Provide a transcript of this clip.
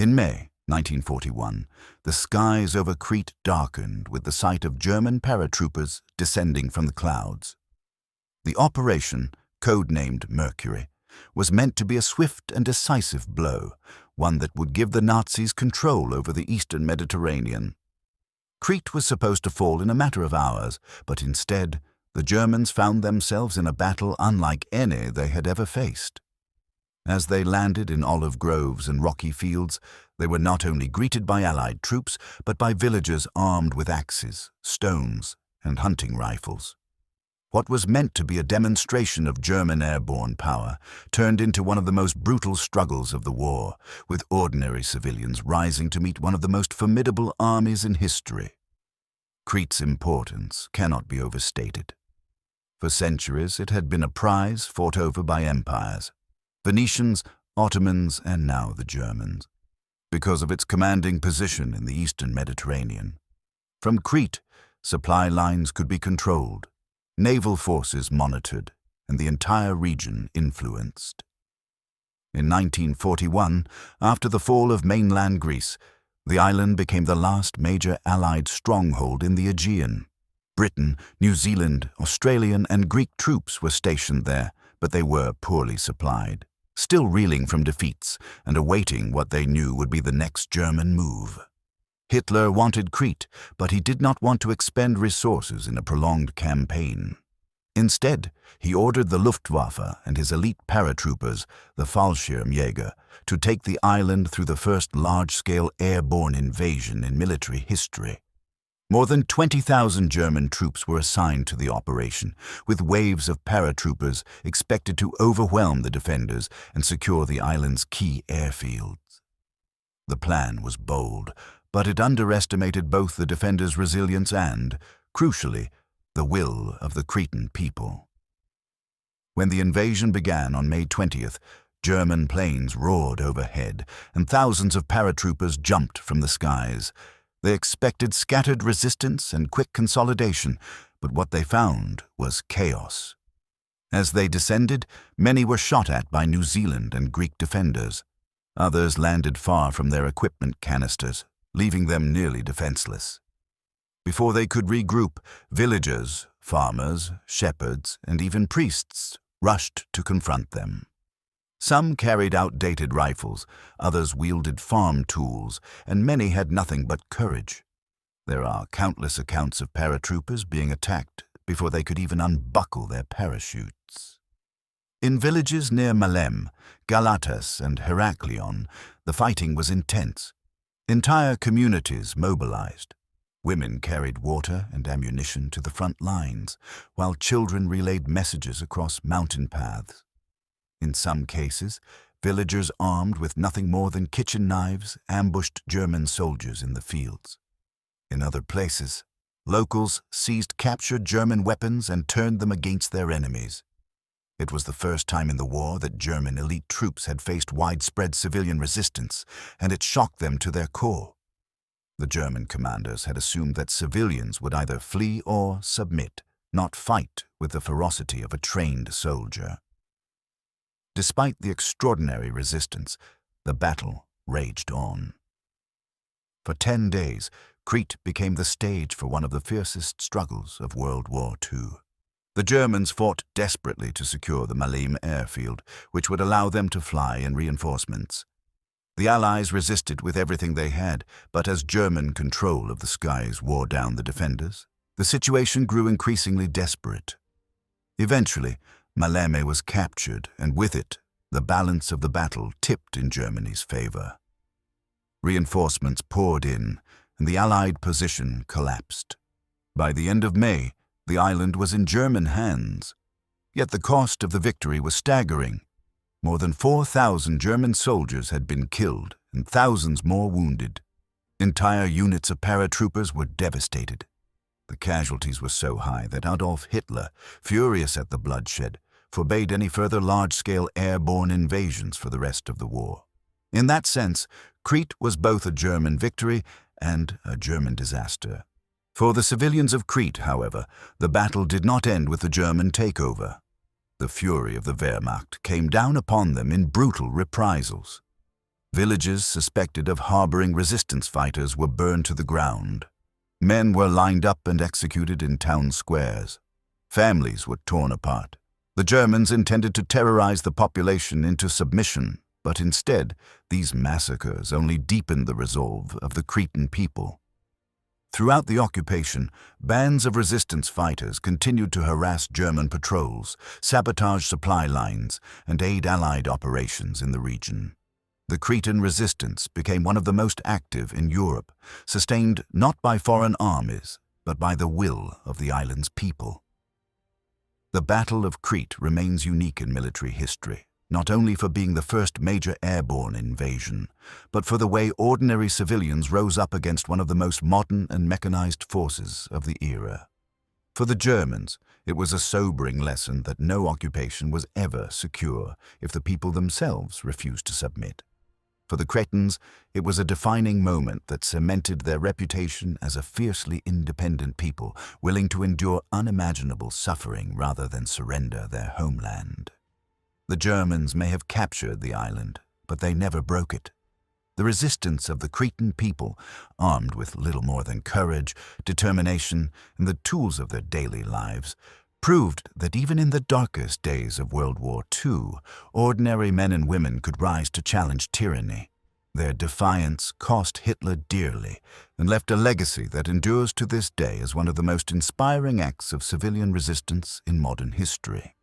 In May 1941, the skies over Crete darkened with the sight of German paratroopers descending from the clouds. The operation, codenamed Mercury, was meant to be a swift and decisive blow, one that would give the Nazis control over the eastern Mediterranean. Crete was supposed to fall in a matter of hours, but instead, the Germans found themselves in a battle unlike any they had ever faced. As they landed in olive groves and rocky fields, they were not only greeted by Allied troops, but by villagers armed with axes, stones, and hunting rifles. What was meant to be a demonstration of German airborne power turned into one of the most brutal struggles of the war, with ordinary civilians rising to meet one of the most formidable armies in history. Crete's importance cannot be overstated. For centuries, it had been a prize fought over by empires: Venetians, Ottomans, and now the Germans, because of its commanding position in the eastern Mediterranean. From Crete, supply lines could be controlled, naval forces monitored, and the entire region influenced. In 1941, after the fall of mainland Greece, the island became the last major Allied stronghold in the Aegean. Britain, New Zealand, Australian, and Greek troops were stationed there, but they were poorly supplied, still reeling from defeats and awaiting what they knew would be the next German move. Hitler wanted Crete, but he did not want to expend resources in a prolonged campaign. Instead, he ordered the Luftwaffe and his elite paratroopers, the Fallschirmjäger, to take the island through the first large-scale airborne invasion in military history. More than 20,000 German troops were assigned to the operation, with waves of paratroopers expected to overwhelm the defenders and secure the island's key airfields. The plan was bold, but it underestimated both the defenders' resilience and, crucially, the will of the Cretan people. When the invasion began on May 20th, German planes roared overhead, and thousands of paratroopers jumped from the skies. They expected scattered resistance and quick consolidation, but what they found was chaos. As they descended, many were shot at by New Zealand and Greek defenders. Others landed far from their equipment canisters, leaving them nearly defenseless. Before they could regroup, villagers, farmers, shepherds, and even priests rushed to confront them. Some carried outdated rifles, others wielded farm tools, and many had nothing but courage. There are countless accounts of paratroopers being attacked before they could even unbuckle their parachutes. In villages near Malem, Galatas, and Heraklion, the fighting was intense. Entire communities mobilized. Women carried water and ammunition to the front lines, while children relayed messages across mountain paths. In some cases, villagers armed with nothing more than kitchen knives ambushed German soldiers in the fields. In other places, locals seized captured German weapons and turned them against their enemies. It was the first time in the war that German elite troops had faced widespread civilian resistance, and it shocked them to their core. The German commanders had assumed that civilians would either flee or submit, not fight with the ferocity of a trained soldier. Despite the extraordinary resistance, the battle raged on. For 10 days, Crete became the stage for one of the fiercest struggles of World War II. The Germans fought desperately to secure the Malem airfield, which would allow them to fly in reinforcements. The Allies resisted with everything they had, but as German control of the skies wore down the defenders, the situation grew increasingly desperate. Eventually, Maleme was captured, and with it, the balance of the battle tipped in Germany's favor. Reinforcements poured in, and the Allied position collapsed. By the end of May, the island was in German hands. Yet the cost of the victory was staggering. More than 4,000 German soldiers had been killed and thousands more wounded. Entire units of paratroopers were devastated. The casualties were so high that Adolf Hitler, furious at the bloodshed, forbade any further large-scale airborne invasions for the rest of the war. In that sense, Crete was both a German victory and a German disaster. For the civilians of Crete, however, the battle did not end with the German takeover. The fury of the Wehrmacht came down upon them in brutal reprisals. Villages suspected of harboring resistance fighters were burned to the ground. Men were lined up and executed in town squares. Families were torn apart. The Germans intended to terrorize the population into submission, but instead, these massacres only deepened the resolve of the Cretan people. Throughout the occupation, bands of resistance fighters continued to harass German patrols, sabotage supply lines, and aid Allied operations in the region. The Cretan resistance became one of the most active in Europe, sustained not by foreign armies, but by the will of the island's people. The Battle of Crete remains unique in military history, not only for being the first major airborne invasion, but for the way ordinary civilians rose up against one of the most modern and mechanized forces of the era. For the Germans, it was a sobering lesson that no occupation was ever secure if the people themselves refused to submit. For the Cretans, it was a defining moment that cemented their reputation as a fiercely independent people, willing to endure unimaginable suffering rather than surrender their homeland. The Germans may have captured the island, but they never broke it. The resistance of the Cretan people, armed with little more than courage, determination, and the tools of their daily lives, proved that even in the darkest days of World War II, ordinary men and women could rise to challenge tyranny. Their defiance cost Hitler dearly and left a legacy that endures to this day as one of the most inspiring acts of civilian resistance in modern history.